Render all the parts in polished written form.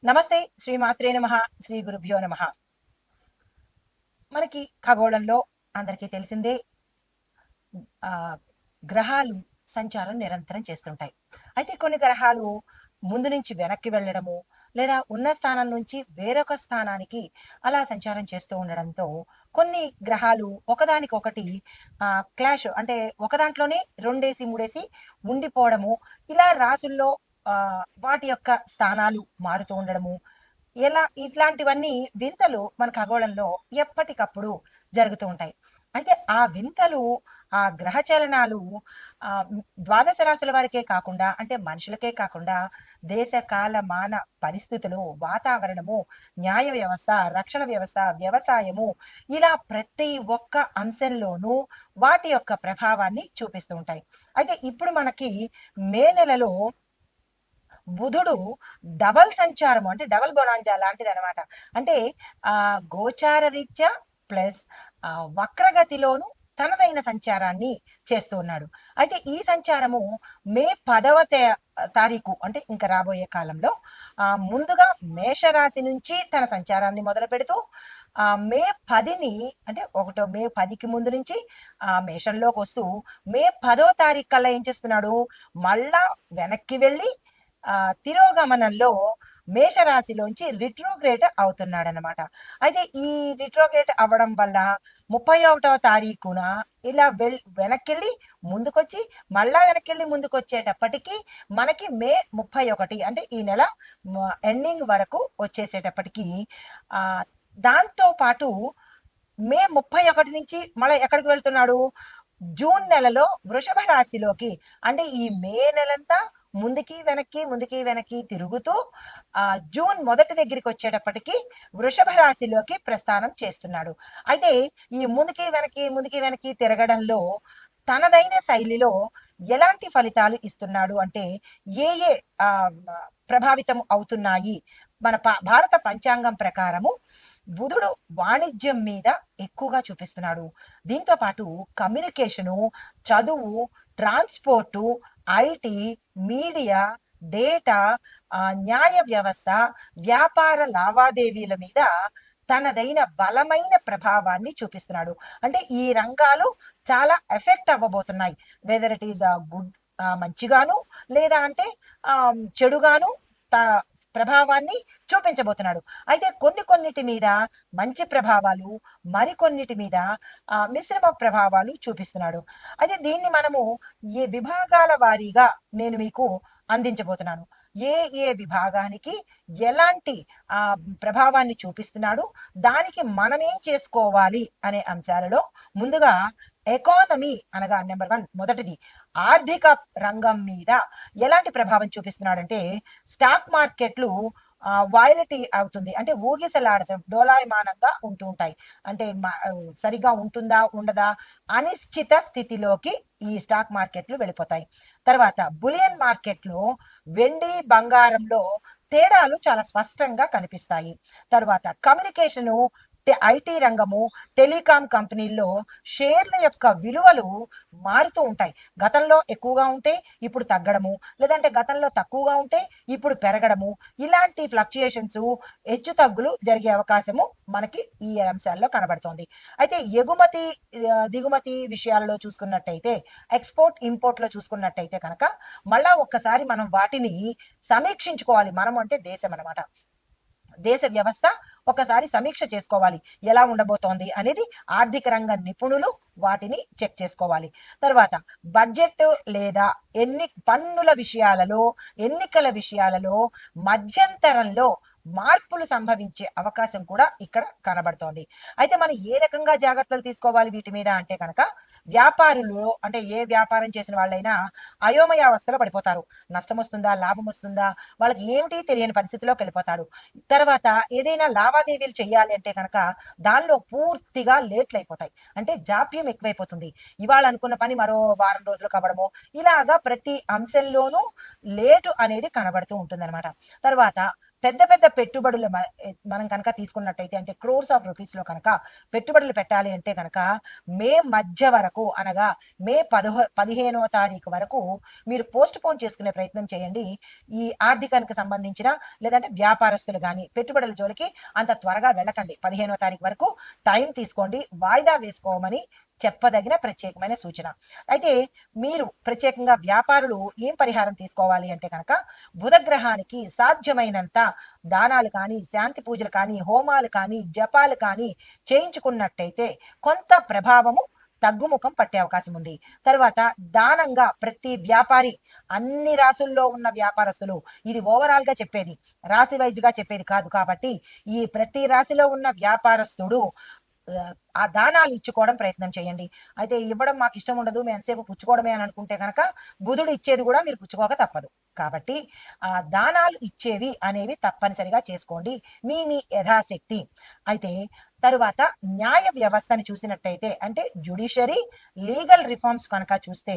నమస్తే. శ్రీ మాత్రే నమః. శ్రీ గురుభ్యో నమః. మనకి ఖగోళంలో అందరికీ తెలిసిందే. ఆహ్, గ్రహాలు సంచారం నిరంతరం చేస్తుంటాయి. అయితే కొన్ని గ్రహాలు ముందు నుంచి వెనక్కి వెళ్ళడము, లేదా ఉన్న స్థానం నుంచి వేరొక స్థానానికి అలా సంచారం చేస్తూ ఉండడంతో, కొన్ని గ్రహాలు ఒకదానికొకటి క్లాష్ అంటే ఒక దాంట్లోనే రెండేసి, మూడేసి ఉండిపోవడము, ఇలా రాసుల్లో వాటి యొక్క స్థానాలు మారుతూ ఉండడము, ఇట్లాంటివన్నీ వింతలు మన ఖగోళంలో ఎప్పటికప్పుడు జరుగుతూ ఉంటాయి. అయితే ఆ వింతలు, ఆ గ్రహ చలనాలు ద్వాదశ రాశుల వారికే కాకుండా, అంటే మనుషులకే కాకుండా, దేశ, కాల, మాన పరిస్థితులు, వాతావరణము, న్యాయ వ్యవస్థ, రక్షణ వ్యవస్థ, వ్యవసాయము, ఇలా ప్రతి ఒక్క అంశంలోనూ వాటి యొక్క ప్రభావాన్ని చూపిస్తూ ఉంటాయి. అయితే ఇప్పుడు మనకి మే నెలలో బుధుడు డబల్ సంచారము అంటే డబల్ బొనాంజా లాంటిదనమాట. అంటే గోచార రీత్యా ప్లస్ వక్రగతిలోను తనదైన సంచారాన్ని చేస్తూ ఉన్నాడు. అయితే ఈ సంచారము మే 10వ తారీఖు అంటే ఇంక రాబోయే కాలంలో ముందుగా మేషరాశి నుంచి తన సంచారాన్ని మొదలుపెడుతూ మే 10ని అంటే మే 10కి ముందు నుంచి మేషంలోకొస్తూ మే 10వ తారీఖు కల్లా ఏం చేస్తున్నాడు, మళ్ళా వెనక్కి వెళ్ళి తిరోగమనంలో మేషరాశిలోంచి రిట్రోగ్రేట్ అవుతున్నాడనమాట. అయితే ఈ రిట్రోగ్రేట్ అవ్వడం వల్ల 31వ తారీఖున ఇలా వెనక్కెళ్ళి ముందుకొచ్చి, మళ్ళా వెనక్కెళ్ళి ముందుకొచ్చేటప్పటికి మనకి మే 31 అంటే ఈ నెల ఎండింగ్ వరకు వచ్చేసేటప్పటికి దాంతో పాటు మే 31 నుంచి మళ్ళీ ఎక్కడికి వెళ్తున్నాడు, జూన్ నెలలో వృషభ రాశిలోకి, అంటే ఈ మే నెలంతా ముందుకి వెనక్కి ముందుకి వెనక్కి తిరుగుతూ జూన్ మొదటి దగ్గరికి వచ్చేటప్పటికి వృషభ రాశిలోకి ప్రస్థానం చేస్తున్నాడు. అయితే ఈ ముందుకి వెనక్కి ముందుకి వెనక్కి తిరగడంలో తనదైన శైలిలో ఎలాంటి ఫలితాలు ఇస్తున్నాడు అంటే ఏ ఏ ప్రభావితం అవుతున్నాయి. మన భారత పంచాంగం ప్రకారము బుధుడు వాణిజ్యం మీద ఎక్కువగా చూపిస్తున్నాడు. దీంతో పాటు కమ్యూనికేషను, చదువు, ట్రాన్స్పోర్టు, ఐటీ, మీడియా, డేటా, న్యాయ వ్యవస్థ, వ్యాపార లావాదేవీల మీద తనదైన బలమైన ప్రభావాన్ని చూపిస్తున్నాడు. అంటే ఈ రంగాలు చాలా ఎఫెక్ట్ అవ్వబోతున్నాయి. వెదర్ ఇట్ ఈస్ గుడ్, మంచిగాను, లేదా అంటే చెడుగాను ప్రభావాన్ని చూపించబోతున్నాడు. అయితే కొన్నిటి మీద మంచి ప్రభావాలు, మరికొన్నిటి మీద మిశ్రమ ప్రభావాలు చూపిస్తున్నాడు. అయితే దీన్ని మనము ఏ విభాగాల వారీగా నేను మీకు అందించబోతున్నాను. ఏ ఏ విభాగానికి ఎలాంటి ప్రభావాన్ని చూపిస్తున్నాడు, దానికి మనమేం చేసుకోవాలి అనే అంశాలలో ముందుగా ఎకానమీ అనగా నెంబర్ 1 మొదటిది ఆర్థిక రంగం మీద ఎలాంటి ప్రభావం చూపిస్తున్నాడంటే, స్టాక్ మార్కెట్లు వాయిలటీ అవుతుంది, అంటే ఊగిసలాడతాం, డోలాయమానంగా ఉంటూ ఉంటాయి. అంటే సరిగా ఉంటుందా ఉండదా అనిశ్చిత స్థితిలోకి ఈ స్టాక్ మార్కెట్లు వెళ్ళిపోతాయి. తర్వాత బులియన్ మార్కెట్లో వెండి బంగారంలో తేడాలు చాలా స్పష్టంగా కనిపిస్తాయి. తర్వాత కమ్యూనికేషను, ఐటీ రంగము, టెలికాం కంపెనీల్లో షేర్ల యొక్క విలువలు మారుతూ ఉంటాయి. గతంలో ఎక్కువగా ఉంటే ఇప్పుడు తగ్గడము, లేదంటే గతంలో తక్కువగా ఉంటే ఇప్పుడు పెరగడము, ఇలాంటి ఫ్లక్చుయేషన్స్, హెచ్చు తగ్గులు జరిగే అవకాశము మనకి ఈ అంశాల్లో కనబడుతోంది. అయితే ఎగుమతి దిగుమతి విషయాల్లో చూసుకున్నట్టయితే, ఎక్స్పోర్ట్ ఇంపోర్ట్ లో చూసుకున్నట్టయితే కనుక మళ్ళా ఒక్కసారి మనం వాటిని సమీక్షించుకోవాలి. మనం అంటే దేశం అనమాట. దేశ వ్యవస్థ ఒకసారి సమీక్ష చేసుకోవాలి, ఎలా ఉండబోతోంది అనేది. ఆర్థిక రంగ నిపుణులు వాటిని చెక్ చేసుకోవాలి. తర్వాత బడ్జెట్ లేదా పన్నుల విషయాలలో, ఎన్నికల విషయాలలో మధ్యంతరంలో మార్పులు సంభవించే అవకాశం కూడా ఇక్కడ కనబడుతోంది. అయితే మనం ఏ రకంగా జాగ్రత్తలు తీసుకోవాలి వీటి మీద అంటే కనుక, వ్యాపారులు అంటే ఏ వ్యాపారం చేసిన వాళ్ళైనా అయోమయావస్థలో పడిపోతారు. నష్టం వస్తుందా, లాభం వస్తుందా, వాళ్ళకి ఏమిటి తెలియని పరిస్థితిలోకి వెళ్ళిపోతాడు. తర్వాత ఏదైనా లావాదేవీలు చేయాలి అంటే కనుక దానిలో పూర్తిగా లేట్లు అయిపోతాయి, అంటే జాప్యం ఎక్కువైపోతుంది. ఇవాళ అనుకున్న పని మరో వారం రోజులకు అవ్వడము, ఇలాగా ప్రతి అంశంలోనూ లేటు అనేది కనబడుతూ ఉంటుందన్నమాట. తర్వాత పెద్ద పెద్ద పెట్టుబడులు మనం కనుక తీసుకున్నట్టయితే అంటే క్రోర్స్ ఆఫ్ రూపీస్ లో కనుక పెట్టుబడులు పెట్టాలి అంటే కనుక మే మధ్య వరకు అనగా మే 15వ తారీఖు వరకు మీరు పోస్ట్ పోన్ చేసుకునే ప్రయత్నం చేయండి. ఈ ఆర్థికానికి సంబంధించిన లేదంటే వ్యాపారస్తులు కానీ పెట్టుబడుల జోలికి అంత త్వరగా వెళ్ళకండి. 15వ తారీఖు వరకు టైం తీసుకోండి, వాయిదా వేసుకోమని చెప్పదగిన ప్రత్యేకమైన సూచన. అయితే మీరు ప్రత్యేకంగా వ్యాపారులు ఏం పరిహారం తీసుకోవాలి అంటే కనుక బుధగ్రహానికి సాధ్యమైనంత దానాలు కానీ, శాంతి పూజలు కానీ, హోమాలు కానీ, జపాలు కానీ చేయించుకున్నట్టయితే కొంత ప్రభావము తగ్గుముఖం పట్టే అవకాశం ఉంది. తర్వాత దానంగా ప్రతి వ్యాపారి, అన్ని రాసుల్లో ఉన్న వ్యాపారస్తులు, ఇది ఓవరాల్ గా చెప్పేది, రాశి వైజ్ గా చెప్పేది కాదు కాబట్టి ఈ ప్రతి రాశిలో ఉన్న వ్యాపారస్తుడు ఆ దానాలు ఇచ్చుకోవడం ప్రయత్నం చేయండి. అయితే ఇవ్వడం మాకు ఇష్టం ఉండదు, మేము ఎంతసేపు పుచ్చుకోవడమే అని అనుకుంటే కనుక బుధుడు ఇచ్చేది కూడా మీరు పుచ్చుకోక తప్పదు. కాబట్టి ఆ దానాలు ఇచ్చేవి అనేవి తప్పనిసరిగా చేసుకోండి మీ యథాశక్తి. అయితే తరువాత న్యాయ వ్యవస్థని చూసినట్టయితే అంటే జ్యుడిషియరీ లీగల్ రిఫార్మ్స్ కనుక చూస్తే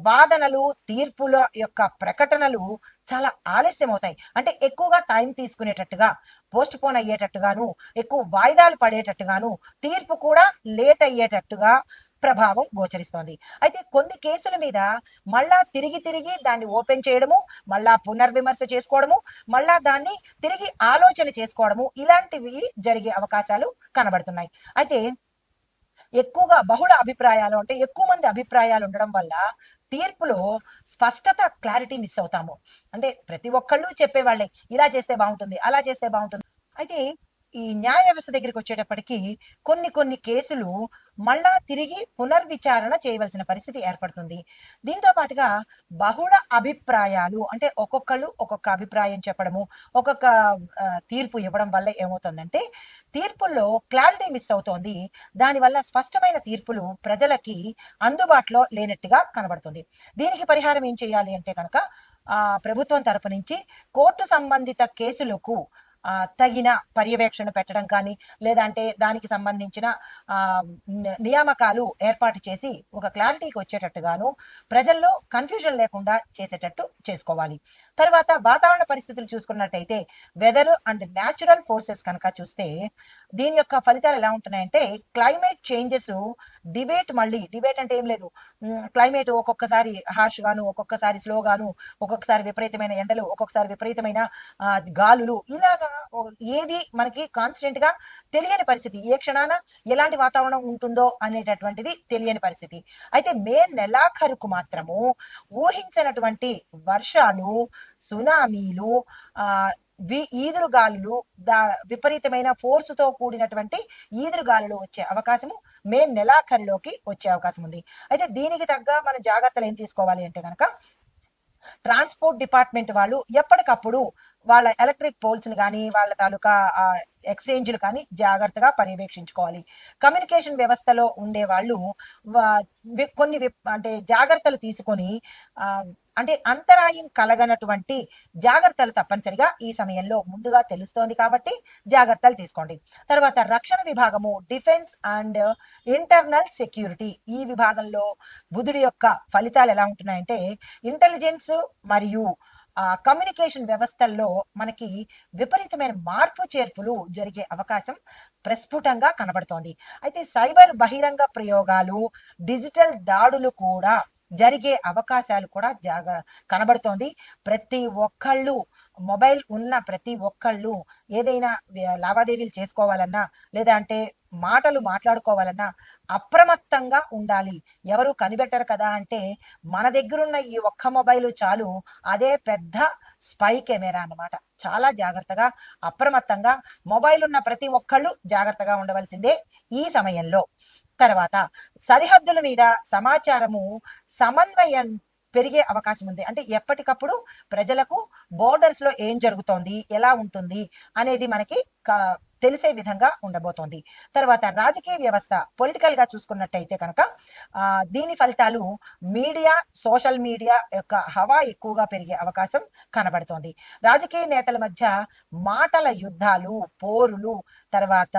వాదనలు తీర్పుల యొక్క ప్రకటనలు చాలా ఆలస్యం అవుతాయి. అంటే ఎక్కువగా టైం తీసుకునేటట్టుగా, పోస్ట్ పోన్ అయ్యేటట్టుగాను, ఎక్కువ వాయిదాలు పడేటట్టుగాను, తీర్పు కూడా లేట్ అయ్యేటట్టుగా ప్రభావం గోచరిస్తోంది. అయితే కొన్ని కేసుల మీద మళ్ళా తిరిగి తిరిగి దాన్ని ఓపెన్ చేయడము, మళ్ళా పునర్విమర్శ చేసుకోవడము, మళ్ళా దాన్ని తిరిగి ఆలోచన చేసుకోవడము, ఇలాంటివి జరిగే అవకాశాలు కనబడుతున్నాయి. అయితే ఎక్కువగా బహుళ అభిప్రాయాలు అంటే ఎక్కువ మంది అభిప్రాయాలు ఉండడం వల్ల తీర్పులో స్పష్టత, క్లారిటీ మిస్ అవుతాము. అంటే ప్రతి ఒక్కళ్ళు చెప్పేవాళ్ళే ఇలా చేస్తే బాగుంటుంది, అలా చేస్తే బాగుంటుంది. అయితే ఈ న్యాయ వ్యవస్థ దగ్గరికి వచ్చేటప్పటికి కొన్ని కొన్ని కేసులు మళ్ళా తిరిగి పునర్విచారణ చేయవలసిన పరిస్థితి ఏర్పడుతుంది. దీంతో పాటుగా బహుళ అభిప్రాయాలు అంటే ఒక్కొక్కళ్ళు ఒక్కొక్క అభిప్రాయం చెప్పడము, ఒక్కొక్క తీర్పు ఇవ్వడం వల్ల ఏమవుతుందంటే తీర్పుల్లో క్లారిటీ మిస్ అవుతోంది. దానివల్ల స్పష్టమైన తీర్పులు ప్రజలకి అందుబాటులో లేనట్టుగా కనబడుతుంది. దీనికి పరిహారం ఏం చేయాలి అంటే కనుక ప్రభుత్వం తరపు నుంచి కోర్టు సంబంధిత కేసులకు తగిన పర్యవేక్షణ పెట్టడం కానీ, లేదంటే దానికి సంబంధించిన నియామకాలు ఏర్పాటు చేసి ఒక క్లారిటీకి వచ్చేటట్టుగాను, ప్రజల్లో కన్ఫ్యూజన్ లేకుండా చేసేటట్టు చేసుకోవాలి. తర్వాత వాతావరణ పరిస్థితులు చూసుకున్నట్టయితే వెదర్ అండ్ న్యాచురల్ ఫోర్సెస్ కనుక చూస్తే దీని యొక్క ఫలితాలు ఎలా ఉంటున్నాయంటే క్లైమేట్ చేంజెస్, డిబేట్ అంటే ఏం లేదు, క్లైమేట్ ఒక్కొక్కసారి హార్ష్ గాను, ఒక్కొక్కసారి స్లో గాను, ఒక్కొక్కసారి విపరీతమైన ఎండలు, ఒక్కొక్కసారి విపరీతమైన గాలులు, ఇలాగా ఏది మనకి కాన్స్టెంట్ గా తెలియని పరిస్థితి, ఏ క్షణాన ఎలాంటి వాతావరణం ఉంటుందో అనేటటువంటిది తెలియని పరిస్థితి. అయితే మే నెలాఖరుకు మాత్రము ఊహించినటువంటి వర్షాలు, సునామీలు, ఈదురుగాలులు, విపరీతమైన ఫోర్సుతో కూడినటువంటి ఈదురుగాలులు వచ్చే అవకాశము మే నెలాఖరులోకి వచ్చే అవకాశం ఉంది. అయితే దీనికి తగ్గ మన జాగ్రత్తలు ఏం తీసుకోవాలి అంటే కనుక ట్రాన్స్పోర్ట్ డిపార్ట్మెంట్ వాళ్ళు ఎప్పటికప్పుడు వాళ్ళ ఎలక్ట్రిక్ పోల్స్ ని కానీ, వాళ్ళ తాలూకా ఎక్స్చేంజ్లు కానీ జాగ్రత్తగా పర్యవేక్షించుకోవాలి. కమ్యూనికేషన్ వ్యవస్థలో ఉండే వాళ్ళు కొన్ని అంటే జాగ్రత్తలు తీసుకొని అంటే అంతరాయం కలగనటువంటి జాగ్రత్తలు తప్పనిసరిగా ఈ సమయంలో ముందుగా తెలుస్తోంది కాబట్టి జాగ్రత్తలు తీసుకోండి. తర్వాత రక్షణ విభాగము, డిఫెన్స్ అండ్ ఇంటర్నల్ సెక్యూరిటీ, ఈ విభాగంలో బుధుడి యొక్క ఫలితాలు ఎలా ఉంటున్నాయంటే ఇంటెలిజెన్స్ మరియు కమ్యూనికేషన్ వ్యవస్థల్లో మనకి విపరీతమైన మార్పు చేర్పులు జరిగే అవకాశం ప్రస్ఫుటంగా కనబడుతోంది. అయితే సైబర్ బహిరంగ ప్రయోగాలు, డిజిటల్ దాడులు కూడా జరిగే అవకాశాలు కూడా కనబడుతోంది. ప్రతి ఒక్కళ్ళు మొబైల్ ఉన్న ప్రతి ఒక్కళ్ళు ఏదైనా లావాదేవీలు చేసుకోవాలన్నా, లేదా అంటే మాటలు మాట్లాడుకోవాలన్నా అప్రమత్తంగా ఉండాలి. ఎవరు కనిపెట్టరు కదా అంటే మన దగ్గరున్న ఈ ఒక్క మొబైల్ చాలు, అదే పెద్ద స్పై కెమెరా అన్నమాట. చాలా జాగ్రత్తగా, అప్రమత్తంగా మొబైల్ ఉన్న ప్రతి ఒక్కళ్ళు జాగ్రత్తగా ఉండవలసిందే ఈ సమయంలో. తర్వాత సరిహద్దుల మీద సమాచారము సమన్వయం పెరిగే అవకాశం ఉంది. అంటే ఎప్పటికప్పుడు ప్రజలకు బోర్డర్స్ లో ఏం జరుగుతోంది, ఎలా ఉంటుంది అనేది మనకి తెలిసే విధంగా ఉండబోతోంది. తర్వాత రాజకీయ వ్యవస్థ, పొలిటికల్ గా చూసుకున్నట్టయితే కనుక దీని ఫలితాలు మీడియా, సోషల్ మీడియా యొక్క హవా ఎక్కువగా పెరిగే అవకాశం కనబడుతోంది. రాజకీయ నేతల మధ్య మాటల యుద్ధాలు, పోరులు, తర్వాత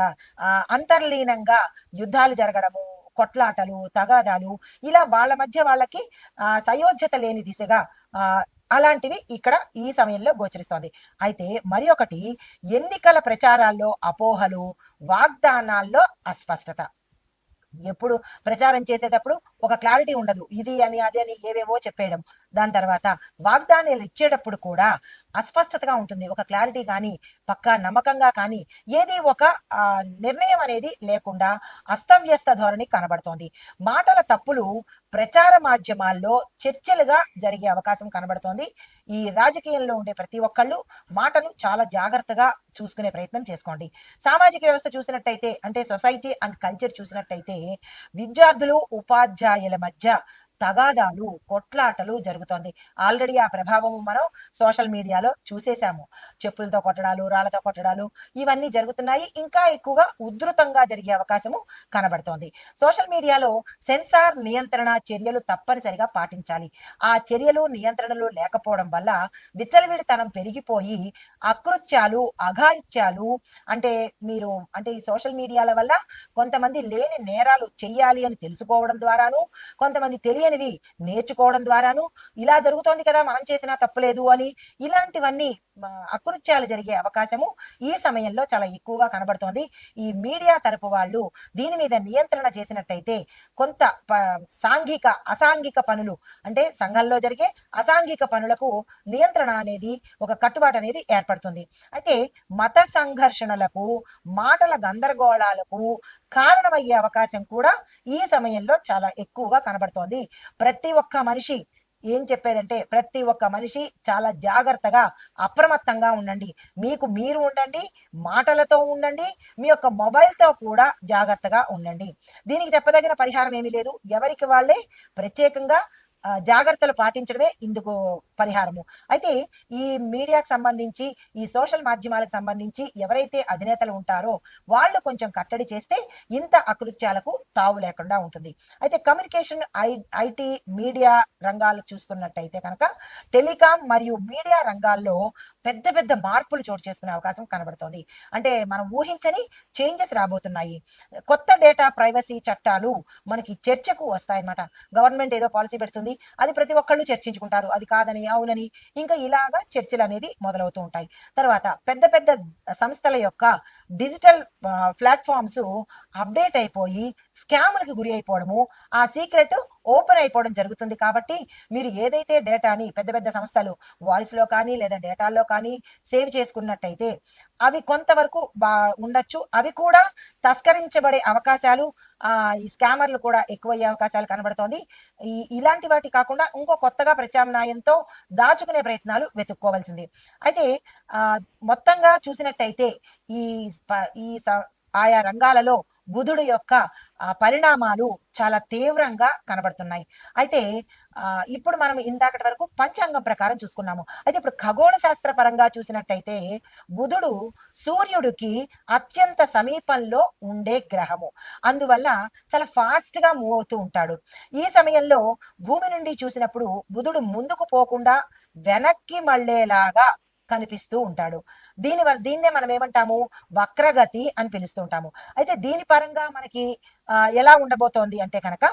అంతర్లీనంగా యుద్ధాలు జరగడము, కొట్లాటలు, తగాదాలు, ఇలా వాళ్ళ మధ్య వాళ్ళకి సయోధ్యత లేని దిశగా అలాంటివి ఇక్కడ ఈ సమయంలో గోచరిస్తోంది. అయితే మరి ఒకటి, ఎన్నికల ప్రచారాల్లో అపోహలు, వాగ్దానాల్లో అస్పష్టత. ఎప్పుడు ప్రచారం చేసేటప్పుడు ఒక క్లారిటీ ఉండదు. ఇది అని, అది అని ఏవేవో చెప్పేయడం. దాని తర్వాత వాగ్దానాలు ఇచ్చేటప్పుడు కూడా అస్పష్టతగా ఉంటుంది. ఒక క్లారిటీ కానీ, పక్కా నమ్మకంగా కానీ, ఏది ఒక నిర్ణయం అనేది లేకుండా అస్తవ్యస్త ధోరణి కనబడుతోంది. మాటల తప్పులు ప్రచార మాధ్యమాల్లో చర్చలుగా జరిగే అవకాశం కనబడుతోంది. ఈ రాజకీయంలో ఉండే ప్రతి ఒక్కళ్ళు మాటను చాలా జాగ్రత్తగా చూసుకునే ప్రయత్నం చేసుకోండి. సామాజిక వ్యవస్థ చూసినట్టయితే, అంటే సొసైటీ అండ్ కల్చర్ చూసినట్టయితే, విద్యార్థులు ఉపాధ్యాయుల మధ్య తగాదాలు, కొట్లాటలు జరుగుతోంది. ఆల్రెడీ ఆ ప్రభావం మనం సోషల్ మీడియాలో చూసేశాము. చెప్పులతో కొట్టడాలు, రాళ్లతో కొట్టడాలు ఇవన్నీ జరుగుతున్నాయి. ఇంకా ఎక్కువగా ఉధృతంగా జరిగే అవకాశము కనబడుతోంది. సోషల్ మీడియాలో సెన్సార్ నియంత్రణ చర్యలు తప్పనిసరిగా పాటించాలి. ఆ చర్యలు, నియంత్రణలు లేకపోవడం వల్ల విచ్చలవిడితనం పెరిగిపోయి అకృత్యాలు, అఘాయిత్యాలు, అంటే మీరు అంటే ఈ సోషల్ మీడియాల వల్ల కొంతమంది లేని నేరాలు చెయ్యాలి అని తెలుసుకోవడం ద్వారాను, కొంతమంది తెలియనివి నేర్చుకోవడం ద్వారాను, ఇలా జరుగుతోంది కదా మనం చేసినా తప్పులేదు అని ఇలాంటివన్నీ అకృత్యాలు జరిగే అవకాశము ఈ సమయంలో చాలా ఎక్కువగా కనబడుతోంది. ఈ మీడియా తరపు వాళ్ళు దీని మీద నియంత్రణ చేసినట్టయితే కొంత సాంఘిక అసాంఘిక పనులు, అంటే సంఘంలో జరిగే అసాంఘిక పనులకు నియంత్రణ అనేది, ఒక కట్టుబాటు అనేది ఏర్పడుతుంది. అయితే మత సంఘర్షణలకు, మాటల గందరగోళాలకు కారణమయ్యే అవకాశం కూడా ఈ సమయంలో చాలా ఎక్కువగా కనబడుతోంది. ప్రతి ఒక్క మనిషి ఏం చెప్పేదంటే, ప్రతి ఒక్క మనిషి చాలా జాగ్రత్తగా, అప్రమత్తంగా ఉండండి. మీకు మీరు ఉండండి, మాటలతో ఉండండి, మీ యొక్క మొబైల్తో కూడా జాగ్రత్తగా ఉండండి. దీనికి చెప్పదగిన పరిహారం ఏమీ లేదు. ఎవరికి వాళ్ళే ప్రత్యేకంగా జాగ్రత్తలు పాటించడమే ఇందుకు పరిహారము. అయితే ఈ మీడియాకు సంబంధించి, ఈ సోషల్ మాధ్యమాలకు సంబంధించి ఎవరైతే అధినేతలు ఉంటారో వాళ్ళు కొంచెం కట్టడి చేస్తే ఇంత అకృత్యాలకు తావు లేకుండా ఉంటుంది. అయితే కమ్యూనికేషన్, ఐటీ, మీడియా రంగాలు చూసుకున్నట్టయితే కనుక టెలికాం మరియు మీడియా రంగాల్లో పెద్ద పెద్ద మార్పులు చోటు చేసుకునే అవకాశం కనబడుతోంది. అంటే మనం ఊహించని చేంజెస్ రాబోతున్నాయి. కొత్త డేటా ప్రైవసీ చట్టాలు మనకి చర్చకు వస్తాయన్నమాట. గవర్నమెంట్ ఏదో పాలసీ పెడుతుంది, అది ప్రతి ఒక్కళ్ళు చర్చించుకుంటారు. అది కాదని, అవునని, ఇంకా ఇలాగా చర్చలు అనేది మొదలవుతూ ఉంటాయి. తర్వాత పెద్ద పెద్ద సంస్థల యొక్క డిజిటల్ ప్లాట్ఫామ్స్ అప్డేట్ అయిపోయి స్కామ్లకు గురి అయిపోవడము, ఆ సీక్రెట్ ఓపెన్ అయిపోవడం జరుగుతుంది. కాబట్టి మీరు ఏదైతే డేటాని పెద్ద పెద్ద సంస్థలు వాయిస్లో కానీ లేదా డేటాల్లో కానీ సేవ్ చేసుకున్నట్టయితే అవి కొంతవరకు ఉండొచ్చు. అవి కూడా తస్కరించబడే అవకాశాలు, ఈ స్కామర్లు కూడా ఎక్కువయ్యే అవకాశాలు కనబడుతోంది. ఇలాంటి వాటి కాకుండా ఇంకో కొత్తగా ప్రత్యామ్నాయంతో దాచుకునే ప్రయత్నాలు వెతుక్కోవాల్సింది. అయితే మొత్తంగా చూసినట్టయితే ఈ ఈ ఆయా రంగాలలో బుధుడు యొక్క పరిణామాలు చాలా తీవ్రంగా కనబడుతున్నాయి. అయితే ఇప్పుడు మనం ఇందాకటి వరకు పంచాంగం ప్రకారం చూసుకున్నాము. అయితే ఇప్పుడు ఖగోళ శాస్త్ర పరంగా చూసినట్టయితే బుధుడు సూర్యుడికి అత్యంత సమీపంలో ఉండే గ్రహము. అందువల్ల చాలా ఫాస్ట్ గా మూవ్ అవుతూ ఉంటాడు. ఈ సమయంలో భూమి నుండి చూసినప్పుడు బుధుడు ముందుకు పోకుండా వెనక్కి మళ్ళేలాగా కనిపిస్తూ ఉంటాడు. దీన్నే మనం ఏమంటాము, వక్రగతి అని పిలుస్తుంటాము. అయితే దీని పరంగా మనకి ఎలా ఉండబోతోంది అంటే కనుక,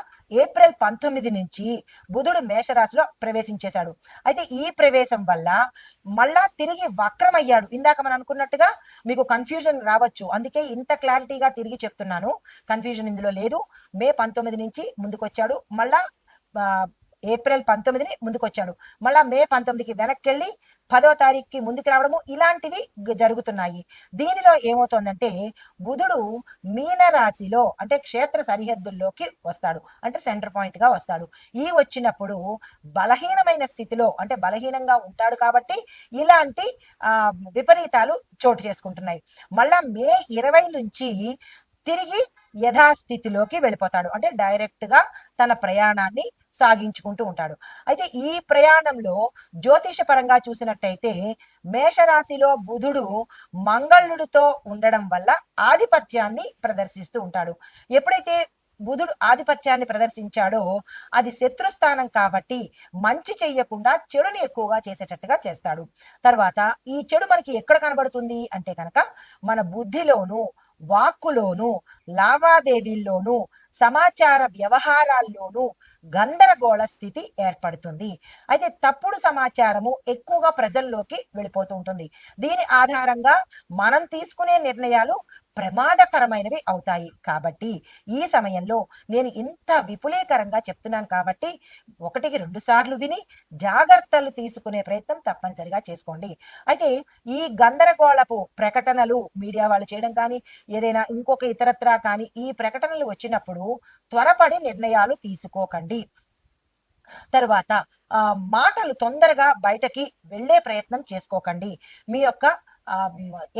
ఏప్రిల్ 19 నుంచి బుధుడు మేషరాశిలో ప్రవేశించేశాడు. అయితే ఈ ప్రవేశం వల్ల మళ్ళా తిరిగి వక్రమయ్యాడు. ఇందాక మనం అనుకున్నట్టుగా మీకు కన్ఫ్యూజన్ రావచ్చు, అందుకే ఇంత క్లారిటీగా తిరిగి చెప్తున్నాను. కన్ఫ్యూజన్ ఇందులో లేదు. మే 19 నుంచి ముందుకొచ్చాడు, మళ్ళా ఏప్రిల్ 19ని ముందుకొచ్చాడు, మళ్ళా మే 19కి వెనక్కి వెళ్ళి 10వ తారీఖుకి ముందుకు రావడము, ఇలాంటివి జరుగుతున్నాయి. దీనిలో ఏమవుతోందంటే బుధుడు మీన రాశిలో, అంటే క్షేత్ర సరిహద్దుల్లోకి వస్తాడు, అంటే సెంటర్ పాయింట్ గా వస్తాడు. ఈ వచ్చినప్పుడు బలహీనమైన స్థితిలో, అంటే బలహీనంగా ఉంటాడు కాబట్టి ఇలాంటి విపరీతాలు చోటు చేసుకుంటున్నాయి. మళ్ళా మే 20 నుంచి తిరిగి యథాస్థితిలోకి వెళ్ళిపోతాడు, అంటే డైరెక్ట్ గా తన ప్రయాణాన్ని సాగించుకుంటూ ఉంటాడు. అయితే ఈ ప్రయాణంలో జ్యోతిష పరంగా చూసినట్టయితే మేషరాశిలో బుధుడు మంగళుడితో ఉండడం వల్ల ఆధిపత్యాన్ని ప్రదర్శిస్తూ ఉంటాడు. ఎప్పుడైతే బుధుడు ఆధిపత్యాన్ని ప్రదర్శించాడో అది శత్రుస్థానం కాబట్టి మంచి చెయ్యకుండా చెడుని ఎక్కువగా చేసేటట్టుగా చేస్తాడు. తర్వాత ఈ చెడు మనకి ఎక్కడ కనబడుతుంది అంటే కనుక మన బుద్ధిలోను, వాక్కులోను, లావాదేవీల్లోనూ, సమాచార వ్యవహారాల్లోనూ గందరగోళ స్థితి ఏర్పడుతుంది. అయితే తప్పుడు సమాచారము ఎక్కువగా ప్రజల్లోకి వెళ్ళిపోతూ ఉంటుంది. దీని ఆధారంగా మనం తీసుకునే నిర్ణయాలు ప్రమాదకరమైనవి అవుతాయి. కాబట్టి ఈ సమయంలో నేను ఇంత విపులీకరంగా చెప్తున్నాను కాబట్టి ఒకటికి 2 సార్లు విని జాగ్రత్తలు తీసుకునే ప్రయత్నం తప్పనిసరిగా చేసుకోండి. అయితే ఈ గందరగోళపు ప్రకటనలు మీడియా వాళ్ళు చేయడం కానీ, ఏదైనా ఇంకొక ఇతరత్రా కానీ ఈ ప్రకటనలు వచ్చినప్పుడు త్వరపడి నిర్ణయాలు తీసుకోకండి. తరువాత మాటలు తొందరగా బయటకి వెళ్ళే ప్రయత్నం చేసుకోకండి. మీ యొక్క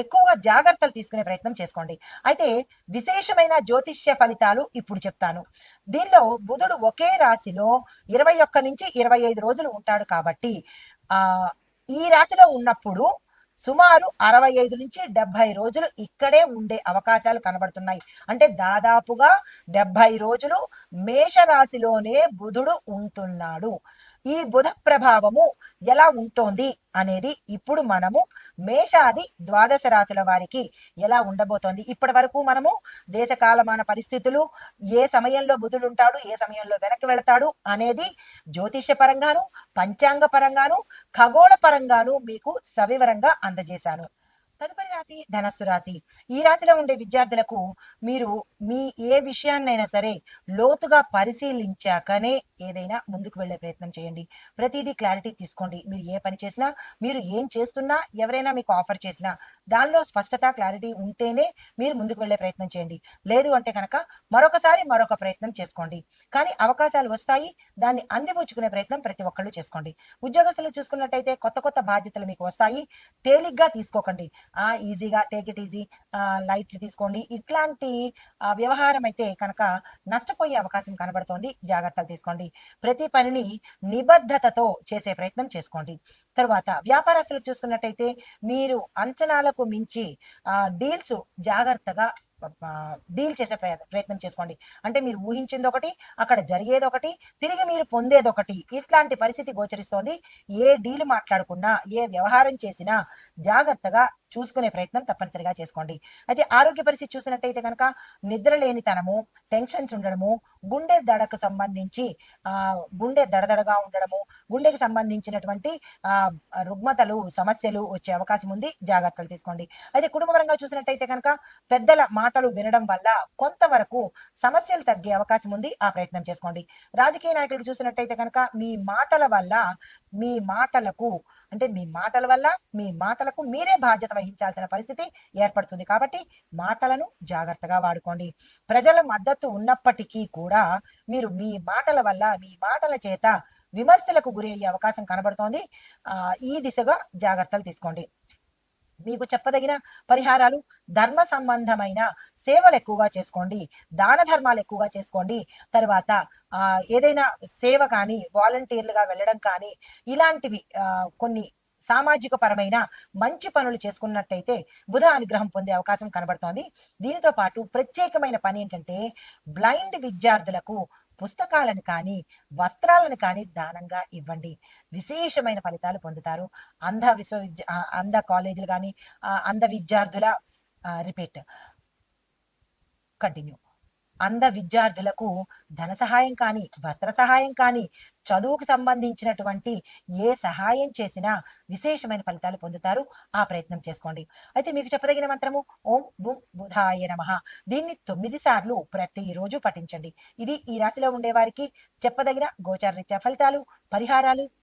ఎక్కువగా జాగ్రత్తలు తీసుకునే ప్రయత్నం చేసుకోండి. అయితే విశేషమైన జ్యోతిష్య ఫలితాలు ఇప్పుడు చెప్తాను. దీనిలో బుధుడు ఒకే రాశిలో 21-25 రోజులు ఉంటాడు కాబట్టి ఈ రాశిలో ఉన్నప్పుడు సుమారు 65-70 రోజులు ఇక్కడే ఉండే అవకాశాలు కనబడుతున్నాయి. అంటే దాదాపుగా 70 రోజులు మేషరాశిలోనే బుధుడు ఉంటున్నాడు. ఈ బుధ ప్రభావము ఎలా ఉంటోంది అనేది ఇప్పుడు మనము మేషాది ద్వాదశ రాశుల వారికి ఎలా ఉండబోతోంది. ఇప్పటి వరకు మనము దేశకాలమాన పరిస్థితులు, ఏ సమయంలో బుధుడు ఉంటాడు, ఏ సమయంలో వెనక్కి వెళతాడు అనేది జ్యోతిష పరంగాను, పంచాంగ పరంగాను, ఖగోళ పరంగాను మీకు సవివరంగా అందజేశాను. తదుపరి రాశి ధనస్సు రాశి. ఈ రాశిలో ఉండే విద్యార్థులకు మీరు మీ ఏ విషయాన్నైనా సరే లోతుగా పరిశీలించాకనే ఏదైనా ముందుకు వెళ్ళే ప్రయత్నం చేయండి. ప్రతిదీ క్లారిటీ తీసుకోండి. మీరు ఏ పని చేసినా, మీరు ఏం చేస్తున్నా, ఎవరైనా మీకు ఆఫర్ చేసినా దానిలో స్పష్టత, క్లారిటీ ఉంటేనే మీరు ముందుకు వెళ్ళే ప్రయత్నం చేయండి. లేదు అంటే కనుక మరొక ప్రయత్నం చేసుకోండి. కానీ అవకాశాలు వస్తాయి. దాన్ని అందిపుచ్చుకునే ప్రయత్నం ప్రతి ఒక్కళ్ళు చేసుకోండి. ఉద్యోగస్తులు చూసుకున్నట్టయితే కొత్త కొత్త బాధ్యతలు మీకు వస్తాయి. తేలిగ్గా తీసుకోకండి. ఈజీగా టేక్ ఇట్ ఈజీ, లైట్లు తీసుకోండి. ఇట్లాంటి వ్యవహారం అయితే కనుక నష్టపోయే అవకాశం కనబడుతోంది. జాగ్రత్తలు తీసుకోండి. ప్రతి పనిని నిబద్ధతతో చేసే ప్రయత్నం చేసుకోండి. తరువాత వ్యాపారస్తులు చూసుకున్నట్టయితే మీరు అంచనాలకు మించి డీల్స్ జాగ్రత్తగా డీల్ చేసే ప్రయత్నం చేసుకోండి. అంటే మీరు ఊహించింది ఒకటి, అక్కడ జరిగేది ఒకటి, తిరిగి మీరు పొందేది ఒకటి. ఇట్లాంటి పరిస్థితి గోచరిస్తోంది. ఏ డీల్ మాట్లాడుకున్నా, ఏ వ్యవహారం చేసినా జాగ్రత్తగా చూసుకునే ప్రయత్నం తప్పనిసరిగా చేసుకోండి. అయితే ఆరోగ్య పరిస్థితి చూసినట్టయితే కనుక నిద్రలేనితనము, టెన్షన్స్ ఉండడము, గుండె దడకు సంబంధించి గుండె దడదడగా ఉండడము, గుండెకి సంబంధించినటువంటి రుగ్మతలు, సమస్యలు వచ్చే అవకాశం ఉంది. జాగ్రత్తలు తీసుకోండి. అయితే కుటుంబపరంగా చూసినట్టయితే కనుక పెద్దల మాటలు వినడం వల్ల కొంతవరకు సమస్యలు తగ్గే అవకాశం ఉంది. ఆ ప్రయత్నం చేసుకోండి. రాజకీయ నాయకులు చూసినట్టయితే కనుక మీ మాటల వల్ల మీ మాటలకు మీరే బాధ్యత వహించాల్సిన పరిస్థితి ఏర్పడుతుంది. కాబట్టి మాటలను జాగ్రత్తగా వాడుకోండి. ప్రజల మద్దతు ఉన్నప్పటికీ కూడా మీరు మీ మాటల చేత విమర్శలకు గురయ్యే అవకాశం కనబడుతోంది. ఈ దిశగా జాగ్రత్తలు తీసుకోండి. మీకు చెప్పదగిన పరిహారాలు ధర్మ సంబంధమైన సేవలు ఎక్కువగా చేసుకోండి. దాన ధర్మాలు ఎక్కువగా చేసుకోండి. తర్వాత ఏదైనా సేవ కానీ, వాలంటీర్లుగా వెళ్ళడం కానీ, ఇలాంటివి కొన్ని సామాజిక పరమైన మంచి పనులు చేసుకున్నట్టయితే బుధ అనుగ్రహం పొందే అవకాశం కనబడుతోంది. దీనితో పాటు ప్రత్యేకమైన పని ఏంటంటే బ్లైండ్ విద్యార్థులకు పుస్తకాలను కానీ, వస్త్రాలను కానీ దానంగా ఇవ్వండి. విశేషమైన ఫలితాలు పొందుతారు. అంధ కాలేజీలు కానీ, అంధ విద్యార్థుల రిపీట్ కంటిన్యూ అంధ విద్యార్థులకు ధన సహాయం కానీ, వస్త్ర సహాయం కానీ, చదువుకు సంబంధించినటువంటి ఏ సహాయం చేసినా విశేషమైన ఫలితాలు పొందుతారు. ఆ ప్రయత్నం చేసుకోండి. అయితే మీకు చెప్పదగిన మంత్రము ఓం బుం బుధాయ నమః. దీన్ని 9 సార్లు ప్రతిరోజు పఠించండి. ఇది ఈ రాశిలో ఉండే వారికి చెప్పదగిన గోచార రీత్యా ఫలితాలు, పరిహారాలు,